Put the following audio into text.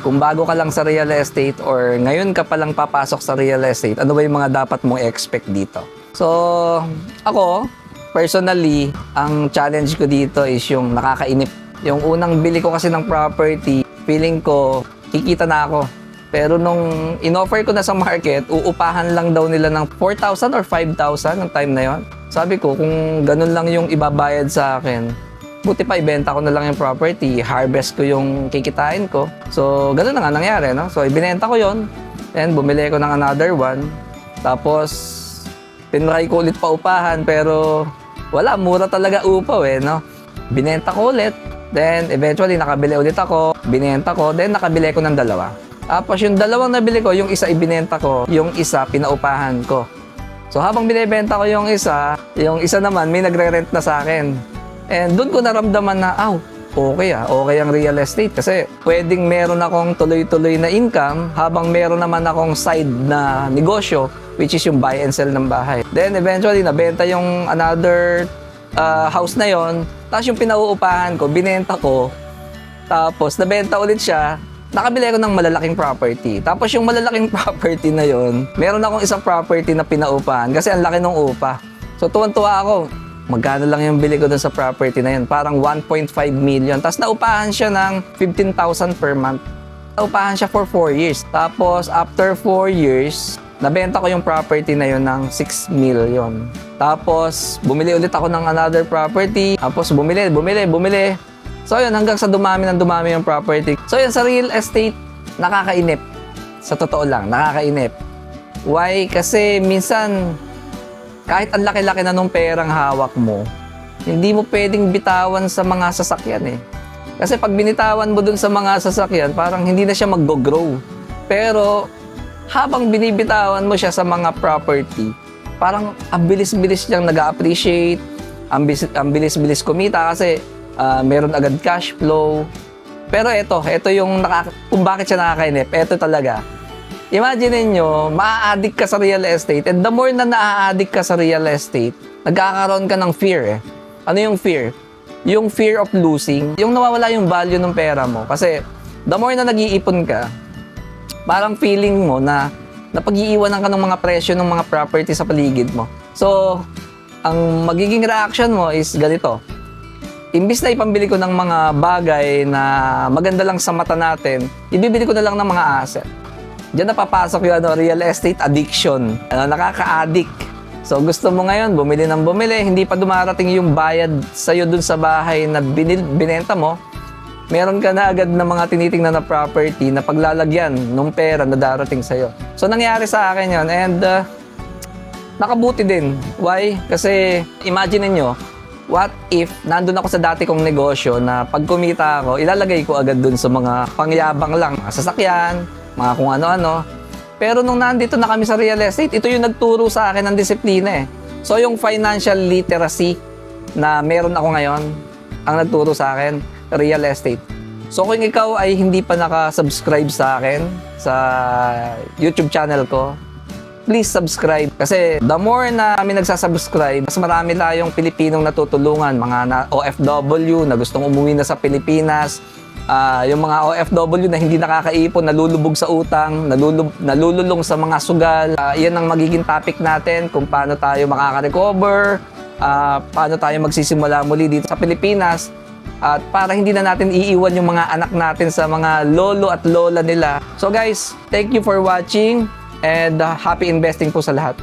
kung bago ka lang sa real estate or ngayon ka palang papasok sa real estate, ano ba yung mga dapat mong expect dito? So, ako, personally, ang challenge ko dito is yung nakakainip. Yung unang bili ko kasi ng property, feeling ko, kikita na ako. Pero nung in-offer ko na sa market, uupahan lang daw nila ng 4,000 or 5,000 ng time na yon. Sabi ko, kung ganun lang yung ibabayad sa akin, buti pa ibenta ko na lang yung property, harvest ko yung kikitain ko. So, ganun na nga nangyari, no? So, ibinenta ko yon, and bumili ko ng another one. Tapos, tinry ko ulit pa upahan, pero wala, mura talaga upaw eh, no? Binenta ko ulit, then eventually nakabili ulit ako, binenta ko, then nakabili ko ng dalawa. Tapos yung dalawang nabili ko, yung isa ibinenta ko, yung isa pinaupahan ko. So, habang binibenta ko yung isa naman may nagre-rent na sa akin. And doon ko naramdaman na, okay ang real estate. Kasi pwedeng meron akong tuloy-tuloy na income habang meron naman akong side na negosyo, which is yung buy and sell ng bahay. Then eventually, nabenta yung another house na yon. Tapos yung pinauupahan ko, binenta ko. Tapos nabenta ulit siya. Nakabili ako ng malalaking property. Tapos yung malalaking property na yon, meron akong isang property na pinaupahan kasi ang laki ng upa. So tuwan-tuwa ako. Magkano lang yung bili ko dun sa property na yun? Parang 1.5 million. Tapos naupahan siya ng 15,000 per month. Naupahan siya for 4 years. Tapos after 4 years, nabenta ko yung property na yun ng 6 million. Tapos bumili ulit ako ng another property. Tapos bumili. So yun, hanggang sa dumami yung property. So yun, sa real estate, nakakainip. Sa totoo lang, nakakainip. Why? Kasi minsan, kahit ang laki-laki na nung perang hawak mo, hindi mo pwedeng bitawan sa mga sasakyan eh. Kasi pag binitawan mo dun sa mga sasakyan, parang hindi na siya mag-grow. Pero habang binibitawan mo siya sa mga property, parang ang bilis-bilis niyang nag-appreciate, ang bilis-bilis kumita kasi meron agad cash flow. Pero ito yung kung bakit siya nakakainip, ito talaga. Imagine niyo, maa-addict ka sa real estate, and the more na naa-addict ka sa real estate, nagkakaroon ka ng fear eh. Ano yung fear? Yung fear of losing, yung nawawala yung value ng pera mo. Kasi the more na nag-iipon ka, parang feeling mo na napag-iiwanan ka ng mga presyo ng mga property sa paligid mo. So, ang magiging reaction mo is ganito. Imbis na ipambili ko ng mga bagay na maganda lang sa mata natin, ibibili ko na lang ng mga asset. Diyan napapasok yung real estate addiction. Nakaka-addict. So gusto mo ngayon, bumili ng bumili, hindi pa dumarating yung bayad sa'yo dun sa bahay na binenta mo, meron ka na agad na mga tinitingnan na property na paglalagyan ng pera na darating sa'yo. So nangyari sa akin yun, and nakabuti din. Why? Kasi imagine niyo, what if nandun ako sa dati kong negosyo na pag kumita ako, ilalagay ko agad dun sa mga pangyabang lang, sasakyan, mga kung ano-ano. Pero nung nandito na kami sa real estate, ito yung nagturo sa akin ng disiplina eh. So yung financial literacy na meron ako ngayon, ang nagturo sa akin, real estate. So kung ikaw ay hindi pa naka-subscribe sa akin, sa YouTube channel ko, please subscribe. Kasi the more na kami nagsasubscribe, mas marami tayong Pilipinong natutulungan, mga OFW na gustong umuwi na sa Pilipinas, yung mga OFW na hindi nakakaipon, nalulubog sa utang, nalululong sa mga sugal. Yan ang magiging topic natin, kung paano tayo makaka-recover, paano tayo magsisimula muli dito sa Pilipinas, at para hindi na natin iiwan yung mga anak natin sa mga lolo at lola nila. So guys, thank you for watching, and happy investing po sa lahat.